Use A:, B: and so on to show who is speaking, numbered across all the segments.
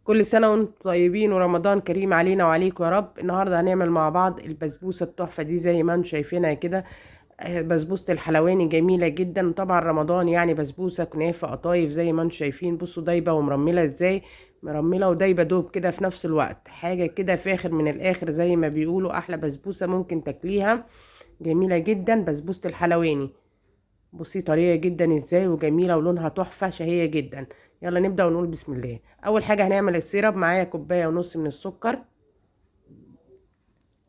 A: كل سنة وانتم طيبين ورمضان كريم علينا وعليكم يا رب. النهاردة هنعمل مع بعض البسبوسة التحفة دي زي ما انتم شايفينها كده. بسبوسة الحلواني جميلة جدا، طبعا رمضان يعني بسبوسة كنافة قطايف زي ما انتم شايفين. بصوا دايبة ومرملة ازاي، مرملة ودايبة دوب كده في نفس الوقت، حاجة كده فاخر من الآخر زي ما بيقولوا. أحلى بسبوسة ممكن تاكليها، جميلة جدا بسبوسة الحلواني. بصي طرية جدا ازاي وجميلة ولونها تحفة شهية جدا. يلا نبدأ ونقول بسم الله. اول حاجة هنعمل السيرب. معايا كوباية ونص من السكر،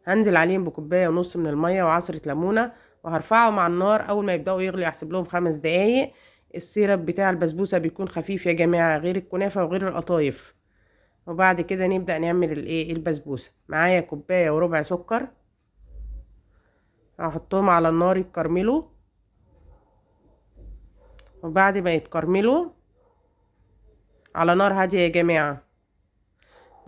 A: هنزل عليهم بكوباية ونص من المية وعصرة ليمونة، وهرفعهم على النار. اول ما يبدأوا يغلي احسب لهم 5 دقايق. السيرب بتاع البسبوسة بيكون خفيف يا جماعة، غير الكنافة وغير القطايف. وبعد كده نبدأ نعمل البسبوسة. معايا كوباية وربع سكر، هحطهم على النار يتكرملوا. وبعد ما يتكرملوا على نار هادية يا جماعة،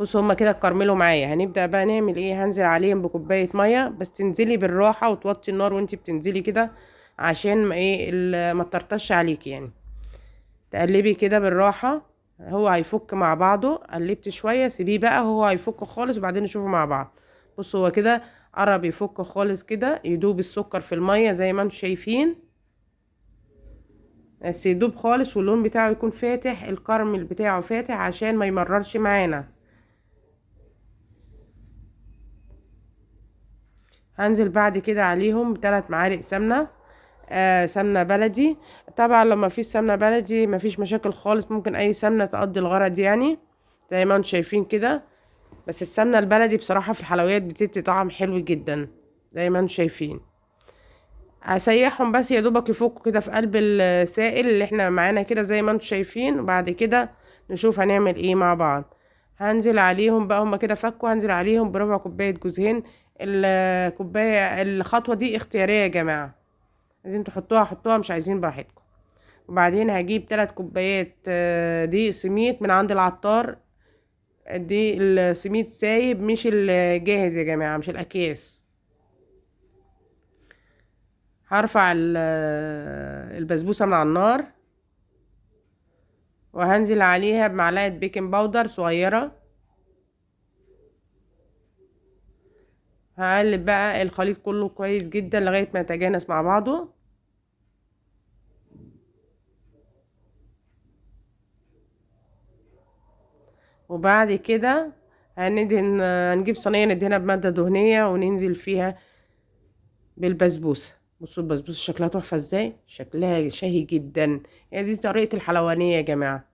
A: بصوا هما كده اتكرملوا معايا. هنبدأ بقى نعمل ايه، هنزل عليهم بكوباية مية، بس تنزلي بالراحة وتوطي النار وانتي بتنزلي كده عشان ما ايه ما تطرطش عليكي يعني. تقلبي كده بالراحة، هو هيفك مع بعضه. قلبت شوية سيبيه بقى، هو هيفك خالص وبعدين نشوفه مع بعض. بصوا هو كده قرب يفك خالص كده، يدوب السكر في المية زي ما انتم شايفين، بس يدوب خالص واللون بتاعه يكون فاتح، الكرمل بتاعه فاتح عشان ما يمررش معانا. هنزل بعد كده عليهم ب3 معالق سمنة، سمنة بلدي. طبعا لما فيش سمنة بلدي مفيش مشاكل خالص، ممكن اي سمنة تقضي الغرض يعني زي ما انتم شايفين كده. بس السمنة البلدي بصراحة في الحلويات بتدي طعم حلو جدا زي ما انتم شايفين. هسيحهم بس يا دوبك يفكوا كده في قلب السائل اللي احنا معانا كده زي ما انتم شايفين. وبعد كده نشوف هنعمل ايه مع بعض. هنزل عليهم بقى، هما كده فكوا، هنزل عليهم بربع كوباية جوز هند. الكوباية الخطوة دي اختيارية يا جماعة، عايزين تحطوها حطوها، مش عايزين براحتكم. وبعدين هجيب 3 كوبايات دقيق سميد من عند العطار. دي السميد سايب مش الجاهز يا جماعة، مش الأكياس. هرفع البسبوسة من على النار، وهنزل عليها بمعلقة بيكنج باودر صغيرة. هقلب بقى الخليط كله كويس جدا لغاية ما يتجانس مع بعضه. وبعد كده هنجيب صينية ندهنها بمادة دهنية وننزل فيها بالبسبوسة. بصوا البسبوسة شكلها تحفة ازاي، شكلها شهي جدا. هي دي طريقة الحلوانية يا جماعة،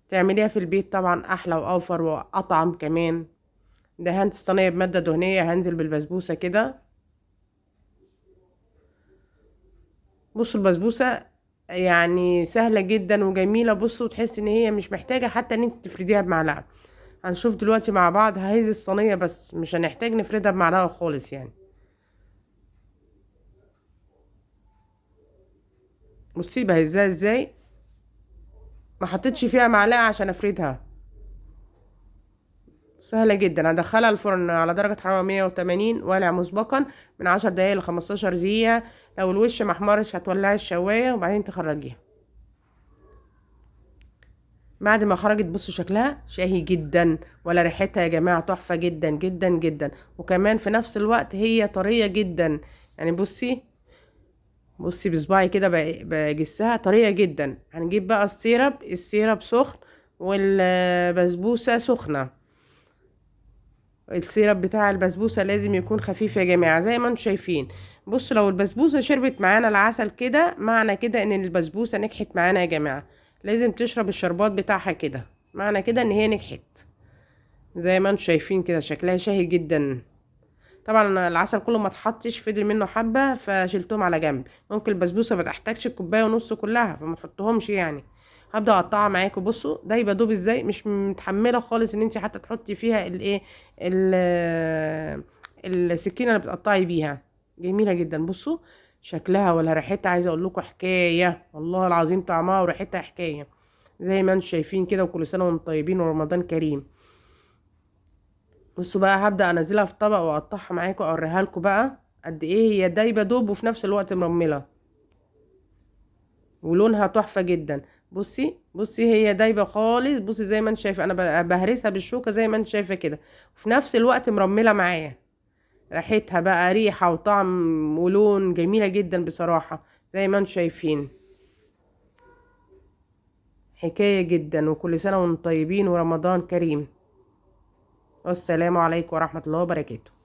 A: تعمليها في البيت طبعا احلى واوفر واطعم كمان. دهنت الصينية بمادة دهنية، هنزل بالبسبوسة كده. بصوا البسبوسة يعني سهلة جدا وجميلة. بصوا تحس ان هي مش محتاجة حتى ان انت تفرديها بمعلقة. هنشوف دلوقتي مع بعض، ههز الصينية بس مش هنحتاج نفردها بمعلقة خالص يعني. بصي بهزها ازاي، ما حطيتش فيها معلقة عشان افردها. سهلة جدا. هدخلها الفرن على درجة حرارة 180 والع مسبقا من 10 دقايق ل15 دقيقة. لو الوش محمرش هتولعي الشواية وبعدين تخرجيها. بعد ما خرجت بصوا شكلها شاهي جدا، ولا ريحتها يا جماعة تحفة جدا جدا جدا. وكمان في نفس الوقت هي طرية جدا يعني. بصي بصباعي كده بجسها طرية جدا. هنجيب بقى السيرب سخن والبسبوسة سخنة. السيرب بتاع البسبوسة لازم يكون خفيف يا جماعة زي ما انتم شايفين. بصوا لو البسبوسة شربت معانا العسل كده، معنى كده ان البسبوسة نجحت معانا يا جماعة. لازم تشرب الشربات بتاعها كده، معنى كده ان هي نجحت. زي ما انتم شايفين كده شكلها شهي جدا. طبعا أنا العسل كله ما اتحطش، فضل منه حبة فشلتهم على جنب. ممكن البسبوسة ما تحتاجش الكوباية ونص كلها فما تحطهمش يعني. هبدا اقطعها معاكم. بصوا ده يبقى دوب ازاي، مش متحمله خالص ان انت حتى تحطي فيها ال- السكينه اللي بتقطعي بيها. جميله جدا. بصوا شكلها ولا ريحتها، عايزه اقول لكم حكايه والله العظيم، طعمها وريحتها حكايه زي ما انتم شايفين كده. وكل سنه وانتم طيبين ورمضان كريم. بصوا بقى هبدا انزلها في طبق واقطعها معاكم اوريها لكم بقى قد ايه هي دايبه دوب وفي نفس الوقت مرمله ولونها تحفه جدا. بصي هي دايبه خالص. بصي زي ما انت شايفه انا بهرسها بالشوكه زي ما انت شايفه كده، وفي نفس الوقت مرمله معايا. ريحتها بقى ريحه وطعم ولون جميله جدا بصراحه زي ما انتم شايفين. حكايه جدا. وكل سنه وانتم طيبين ورمضان كريم. والسلام عليكم ورحمه الله وبركاته.